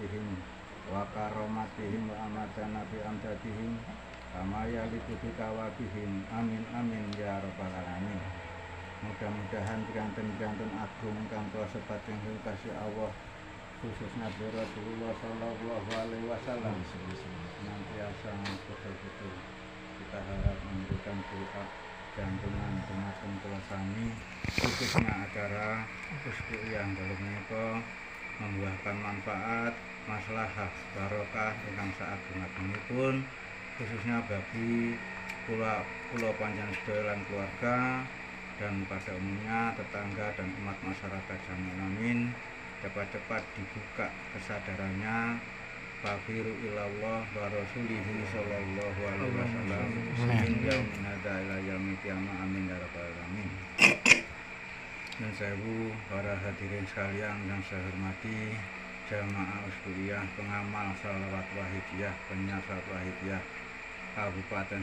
hurmatihim wa karomatihim wa amatana fi amdatihim kama yaliku bi kawabihim. Amin amin ya rabbal alamin. Mudah-mudahan pikanten-pikanten agung kang kula sepating kasih Allah, khususnya Rasulullah sallallahu alaihi wasallam, senantiasa betul-betul kita harap memberikan doa jantungan dumateng kula sami, khususnya acara usbu'iyah dalu menika membuahkan manfaat, maslahah, barokah ingkang saageng-agengipun, khususnya bagi kula panjenengan sedaya lan keluarga dan pada umumnya tetangga dan umat masyarakat jami'an amin. Cepat-cepat dibuka kesadarannya, fafiru ilallah wa rasulihi sallallahu alaihi wasallam min yaumin hadza ila yaumil qiyamah amin ya rabbal alamin. Dan sewu para hadirin sekalian yang saya hormati, jamaah usbu'iyah pengamal shalawat wahidiyah, penyiar shalawat wahidiyah Kabupaten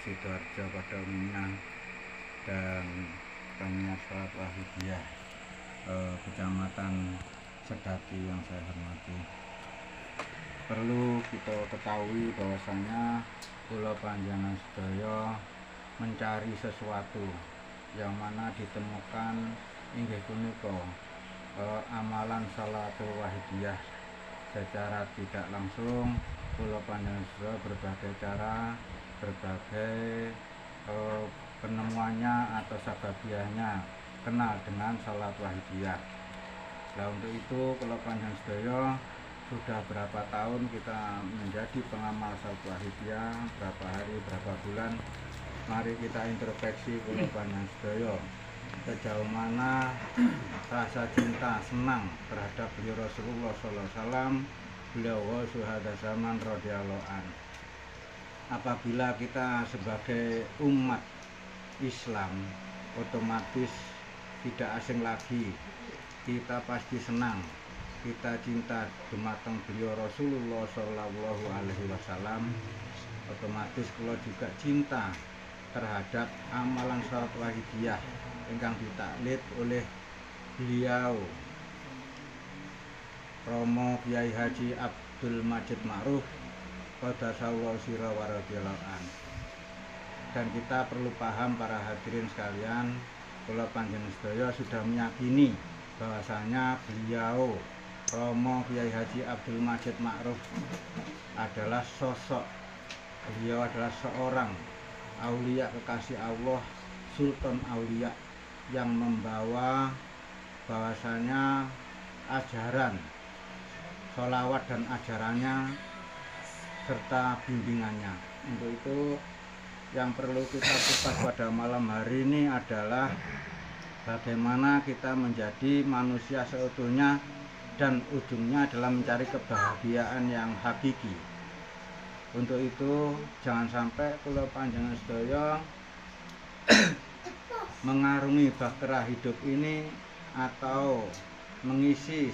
Sidoarjo pada umumnya dan penyiar shalawat wahidiyah Kecamatan Sedati yang saya hormati. Perlu kita ketahui bahwasanya kula panjenengan sedaya mencari sesuatu yang mana ditemukan inggih punika amalan shalatul wahidiyah. Secara tidak langsung kula panjenengan sedaya berbagai cara, berbagai penemuannya atau sababiahnya kenal dengan salat wahidiyah. Nah, untuk itu kula panjenengan sedaya sudah berapa tahun kita menjadi pengamal salat wahidiyah, berapa hari, berapa bulan. Mari kita introspeksi kula panjenengan sedaya, sejauh mana rasa cinta senang terhadap beliau Rasulullah sallallahu alaihi wasallam, beliau syuhada zaman radhiyallahu an. Apabila kita sebagai umat Islam otomatis tidak asing lagi, kita pasti senang, kita cinta dumateng beliau Rasulullah sallallahu alaihi wasallam. Otomatis kula juga cinta terhadap amalan salat wahidiyah ingkang ditaklid oleh beliau Romo Kyai Haji Abdul Majid Ma'ruf qaddasallahu sirra wa radhiyallahu an. Dan kita perlu paham para hadirin sekalian, kula panjenengan sedaya sudah meyakini bahwasanya beliau Romo Kyai Haji Abdul Majid Ma'ruf adalah sosok, beliau adalah seorang aulia kekasih Allah, sultan aulia yang membawa bahwasanya ajaran sholawat dan ajarannya serta bimbingannya. Untuk itu yang perlu kita kupas pada malam hari ini adalah bagaimana kita menjadi manusia seutuhnya dan ujungnya adalah mencari kebahagiaan yang hakiki. Untuk itu jangan sampai kula panjenengan sedaya mengarungi bahtera hidup ini atau mengisi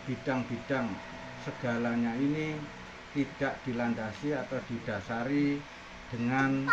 bidang-bidang segalanya ini tidak dilandasi atau didasari dengan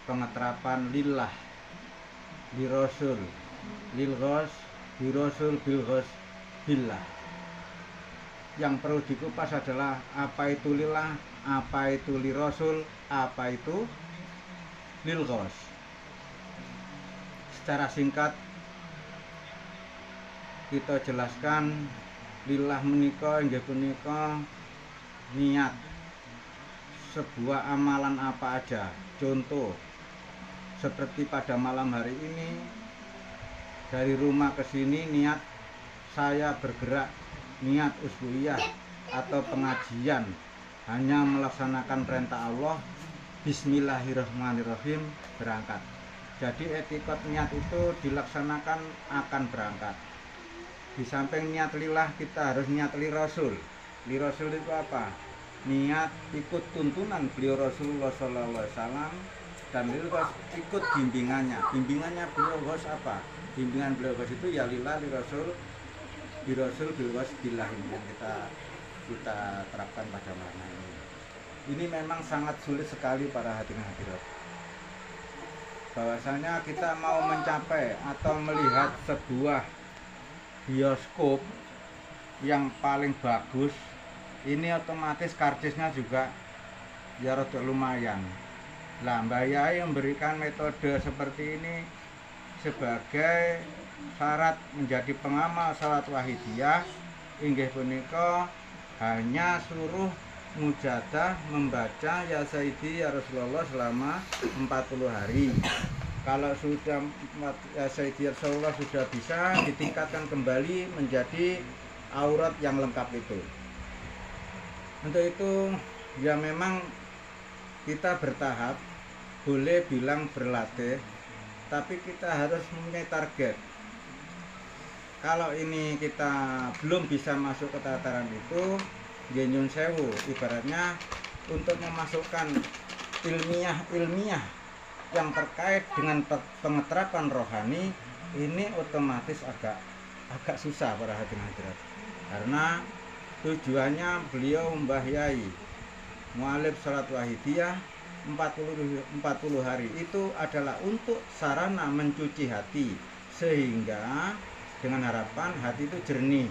pengeterapan lillah, lirasul, lilghos, birasul, bilghos, billah. Yang perlu dikupas adalah apa itu lillah, apa itu lirasul, apa itu lilghos. Secara singkat kita jelaskan, lillah menika inggih punika niat sebuah amalan apa aja. Contoh seperti pada malam hari ini, dari rumah ke sini niat saya bergerak, niat usbu'iyah atau pengajian, hanya melaksanakan perintah Allah, bismillahirrahmanirrahim, berangkat. Jadi etikot niat itu dilaksanakan akan berangkat. Di samping niat lillah, kita harus niat lirasul. Lirasul itu apa? Niat ikut tuntunan beliau Rasulullah SAW, dan lilghos ikut bimbingannya. Bimbingannya beliau ghos apa? Bimbingan beliau ghos itu ya lillah, lirasul, birasul, bilghos, billah, ini yang kita terapkan pada makna ini. Ini memang sangat sulit sekali para hadirin hadirat. Bahwasanya kita mau mencapai atau melihat sebuah bioskop yang paling bagus, ini otomatis karcisnya juga ya rada lumayan. Lah Mbah Yai memberikan metode seperti ini sebagai syarat menjadi pengamal salat wahidiyah inggih punika hanya suruh mujadah membaca ya Sayyidi ya Rasulullah selama 40 hari. Kalau sudah ya Sayyidi ya Rasulullah sudah bisa ditingkatkan kembali menjadi aurat yang lengkap itu. Untuk itu ya memang kita bertahap, boleh bilang berlatih, tapi kita harus mempunyai target. Kalau ini kita belum bisa masuk ke tataran itu, nyun sewu, ibaratnya untuk memasukkan ilmiah yang terkait dengan pengeterapan rohani ini otomatis agak susah para hadirin hadirat. Karena tujuannya beliau Mbah Yai mualif salat wahidiyah 40 hari itu adalah untuk sarana mencuci hati, sehingga dengan harapan hati itu jernih,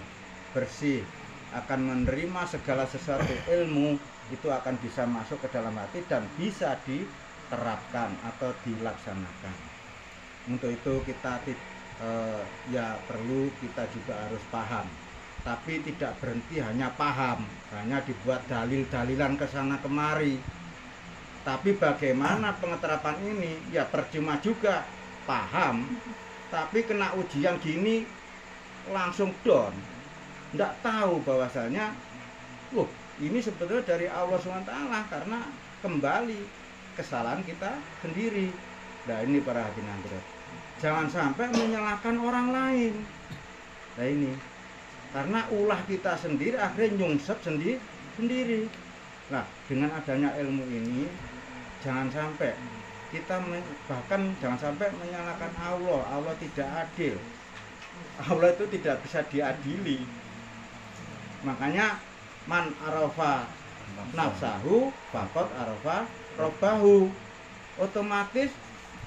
bersih, akan menerima segala sesuatu ilmu itu akan bisa masuk ke dalam hati dan bisa diterapkan atau dilaksanakan. Untuk itu kita ya perlu kita juga harus paham, tapi tidak berhenti hanya paham, hanya dibuat dalil-dalilan ke sana kemari. Tapi bagaimana pengeterapan ini? Ya percuma juga paham, tapi kena ujian gini langsung down. Tidak tahu bahwasanya, ini sebetulnya dari Allah SWT karena kembali kesalahan kita sendiri. Nah ini para hadirin hadirat, jangan sampai menyalahkan orang lain. Nah ini karena ulah kita sendiri akhirnya nyungsep sendiri. Nah dengan adanya ilmu ini jangan sampai kita bahkan jangan sampai menyalahkan Allah. Allah tidak adil, Allah itu tidak bisa diadili. Makanya man arafa nafsahu faqad arafa robbahu. Otomatis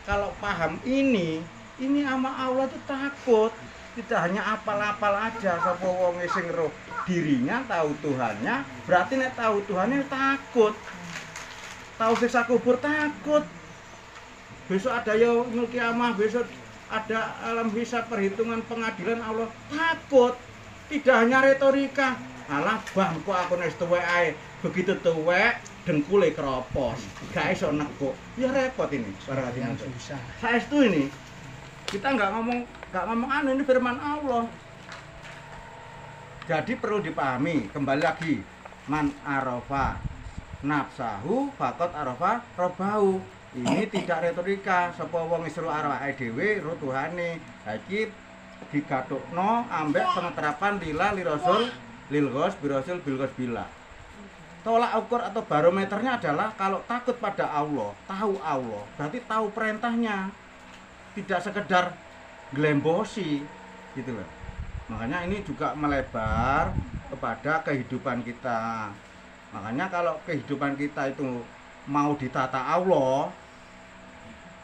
kalau paham ini sama Allah itu takut. Tidak hanya apal-apal aja, sapa wong sing roh dirinya, tahu Tuhannya, berarti nek tahu Tuhannya takut. Tahu siksa kubur takut. Besok ada yaumul kiamah, besok ada alam hisab, perhitungan pengadilan Allah, takut. Tidak hanya retorika. Alah bangku aku nek tuwek ae, begitu tuwek dengkule keropos, gak iso nekuk. Ya repot ini para hadirin. Susah. Saestu ini kita nggak ngomong ini firman Allah. Jadi perlu dipahami kembali lagi, man arafa nafsahu faqad arafa robbahu. Ini tidak retorika, sapa wong isru awake dhewe ro Tuhane. Ha iki digathukno ambek pengeterapan lillah li rasul lil ghos bi rasul bil ghos billah. Tolak ukur atau barometernya adalah kalau takut pada Allah, tahu Allah, berarti tahu perintahnya. Tidak sekedar glembosi gitu loh. Makanya ini juga melebar kepada kehidupan kita. Makanya kalau kehidupan kita itu mau ditata Allah,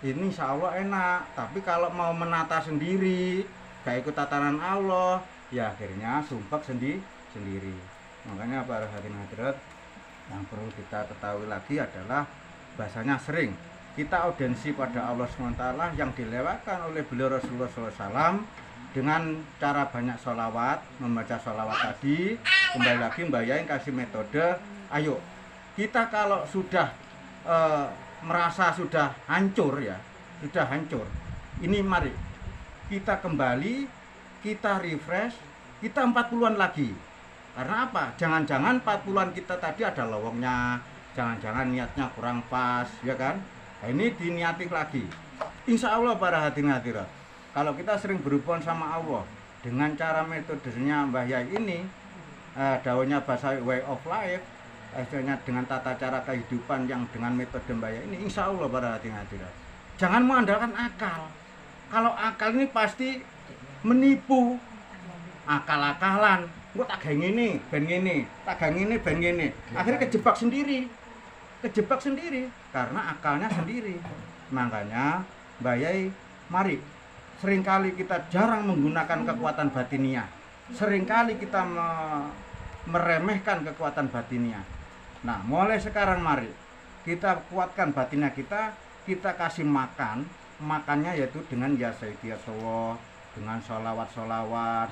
ini insya Allah enak. Tapi kalau mau menata sendiri, gak ikut tatanan Allah, ya akhirnya sumpek sendiri. Makanya para hadirin hadirat, yang perlu kita ketahui lagi adalah bahasanya sering kita audiensi pada Allah SWT yang dilewatkan oleh beliau Rasulullah SAW dengan cara banyak sholawat, membaca sholawat tadi. Kembali lagi Mbah Yai kasih metode, ayo kita kalau sudah merasa sudah hancur ya, sudah hancur, ini mari kita kembali, kita refresh, kita 40-an lagi. Karena apa? Jangan-jangan 40-an kita tadi ada lowongnya, jangan-jangan niatnya kurang pas, ya kan? Nah, ini diniati lagi. Insya Allah para hadirin hadirat, kalau kita sering berhubungan sama Allah dengan cara metodenya Mbah Yai ini, daunnya bahasa way of life, istilahnya dengan tata cara kehidupan yang dengan metode Mbah Yai ini, insya Allah para hadirin hadirat, jangan mengandalkan akal. Kalau akal ini pasti menipu, akal-akalan. Gue tak gang ini, ben gini, tak gang ini, ben gini. Akhirnya kejebak sendiri karena akalnya sendiri. Makanya Mbah Yai, mari, seringkali kita jarang menggunakan kekuatan batiniah. Seringkali kita meremehkan kekuatan batinnya. Nah, mulai sekarang mari kita kuatkan batinnya kita kasih makan, makannya yaitu dengan ya Sayyidi Allah, dengan sholawat,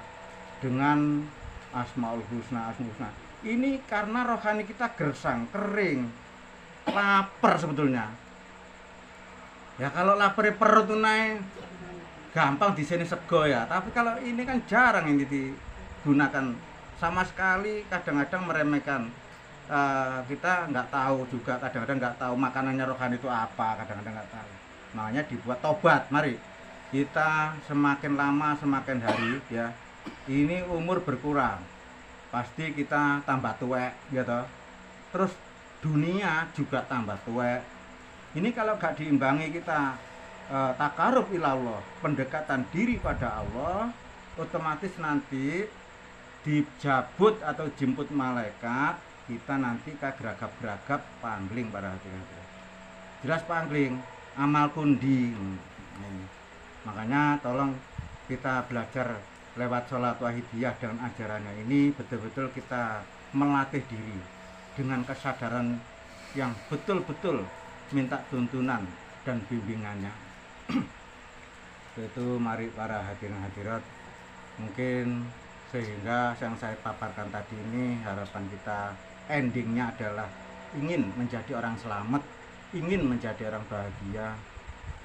dengan Asmaul Husna. Ini karena rohani kita gersang, kering, lapar sebetulnya. Ya kalau lapar perut tunai gampang di sini sego ya, tapi kalau ini kan jarang ini digunakan sama sekali, kadang-kadang meremehkan. Kita nggak tahu juga, kadang-kadang nggak tahu makanannya rohani itu apa, kadang-kadang nggak tahu. Makanya dibuat tobat. Mari kita semakin lama semakin hari ya, ini umur berkurang, pasti kita tambah tuwek gitu. Terus dunia juga tambah tuwek. Ini kalau nggak diimbangi kita takarub ilallah, pendekatan diri pada Allah, otomatis nanti dijabut atau jemput malaikat, kita nanti kageragap-geragap pangling para hadirin. Jelas pangling, amal kundi. Makanya tolong kita belajar lewat sholat wahidiyah dan ajarannya ini, betul-betul kita melatih diri dengan kesadaran yang betul-betul minta tuntunan dan bimbingannya. Itu mari para hadirin hadirat, mungkin sehingga yang saya paparkan tadi ini harapan kita endingnya adalah ingin menjadi orang selamat, ingin menjadi orang bahagia,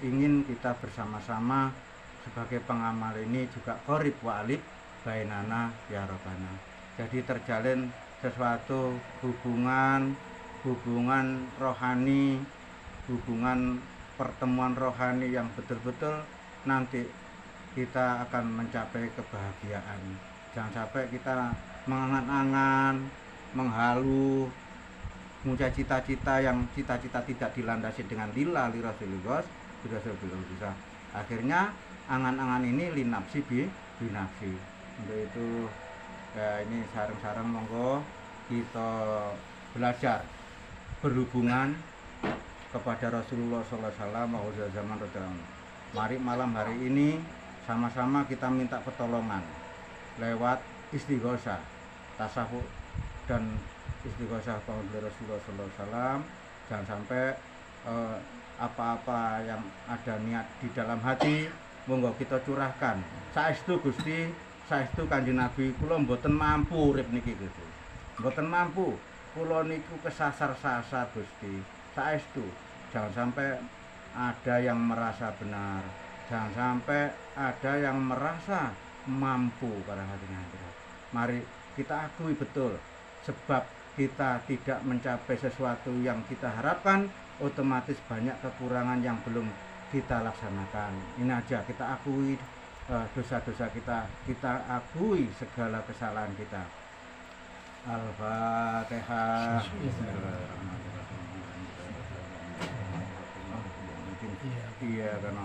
ingin kita bersama-sama sebagai pengamal ini juga qorib wa alib bainana ya Rabbana. Jadi terjalin sesuatu hubungan rohani, hubungan pertemuan rohani yang betul-betul nanti kita akan mencapai kebahagiaan. Jangan sampai kita mengangan-angan, menghalu, punya cita-cita yang cita-cita tidak dilandasi dengan lillah li rasulillah, sudah bisa. Akhirnya angan-angan ini linafsi binafsi. Untuk itu ya, ini sarang-sarang monggo kita belajar berhubungan kepada Rasulullah SAW zaman Rasulullah. Mari malam hari ini sama-sama kita minta pertolongan lewat istighosah, tasawuf dan istighosah kepada Rasulullah SAW. Jangan sampai apa-apa yang ada niat di dalam hati monggo kita curahkan. Saestu Gusti, saestu Kanjeng Nabi, kula mboten mampu urip niki Gusti. Mboten mampu. Kula niku kesasar-sasar Gusti. Saestu. Jangan sampai ada yang merasa benar. Jangan sampai ada yang merasa mampu para hadirin. Mari kita akui betul, sebab kita tidak mencapai sesuatu yang kita harapkan, otomatis banyak kekurangan yang belum kita laksanakan. Ini aja kita akui dosa-dosa kita akui segala kesalahan kita. Al-Fatihah. Iya karena